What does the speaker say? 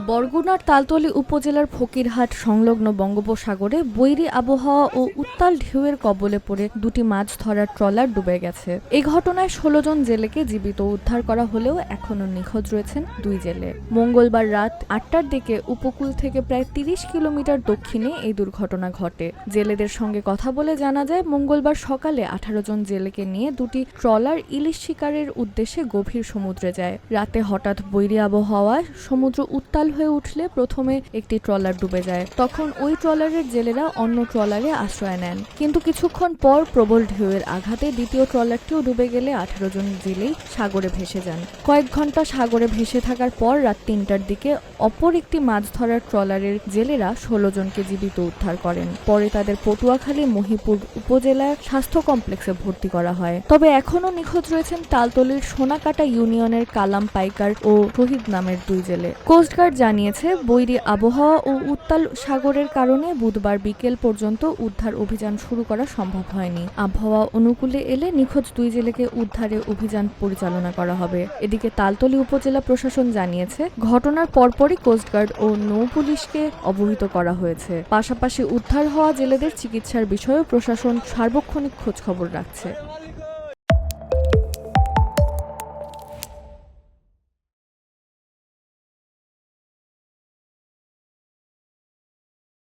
বরগুনার তালতলী উপজেলার ফকিরহাট সংলগ্ন বঙ্গোপসাগরে বৈরী আবহাওয়া ও উত্তাল ঢেউয়ের কবলে পড়ে দুটি মাছ ধরার ট্রলার ডুবে গেছে। এই ঘটনায় ১৬ জন জেলেকে জীবিত উদ্ধার করা হলেও এখনও নিখোঁজ রয়েছেন ২ জেলে। মঙ্গলবার রাত ৮টার দিকে উপকূল থেকে প্রায় ৩০ কিলোমিটার দক্ষিণে এই দুর্ঘটনা ঘটে। জেলেদের সঙ্গে কথা বলে জানা যায়, মঙ্গলবার সকালে ১৮ জন জেলেকে নিয়ে দুটি ট্রলার ইলিশ শিকারের উদ্দেশ্যে গভীর সমুদ্রে যায়। রাতে হঠাৎ বৈরী আবহাওয়ায় সমুদ্র উত্তাল হয়ে উঠলে প্রথমে একটি ট্রলার ডুবে যায়। তখন ওই ট্রলারের জেলেরা অন্য ট্রলারে আশ্রয় নেন, কিন্তু কিছুক্ষণ পর প্রবল ঢেউয়ের আঘাতে দ্বিতীয় ট্রলারটিও ডুবে গেলে ১৮ জন জেলেই সাগরে ভেসে যান। কয়েক ঘন্টা সাগরে ভেসে থাকার পর রাত ৩টার দিকে অপর একটি মাছ ধরার ট্রলারের জেলেরা ১৬ জনকে জীবিত উদ্ধার করেন। পরে তাদের পটুয়াখালী মহিপুর উপজেলার স্বাস্থ্য কমপ্লেক্সে ভর্তি করা হয়। তবে এখনও নিখোঁজ রয়েছেন তালতলীর সোনাকাটা ইউনিয়নের কালাম পাইকার ও শহীদ নামের ২ জেলে। কোস্টগার্ড জানিয়েছে, বৈরী আবহাওয়া ও উত্তাল সাগরের কারণে বুধবার বিকেল পর্যন্ত উদ্ধার অভিযান শুরু করা সম্ভব হয়নি। আবহাওয়া অনুকূলে এলে নিখোঁজ ২ জেলেকে উদ্ধারে অভিযান পরিচালনা করা হবে। এদিকে তালতলী উপজেলা প্রশাসন জানিয়েছে, ঘটনার পরপরই কোস্টগার্ড ও নৌ পুলিশকে অবহিত করা হয়েছে। পাশাপাশি উদ্ধার হওয়া জেলেদের চিকিৎসার বিষয়েও প্রশাসন সার্বক্ষণিক খোঁজখবর রাখছে।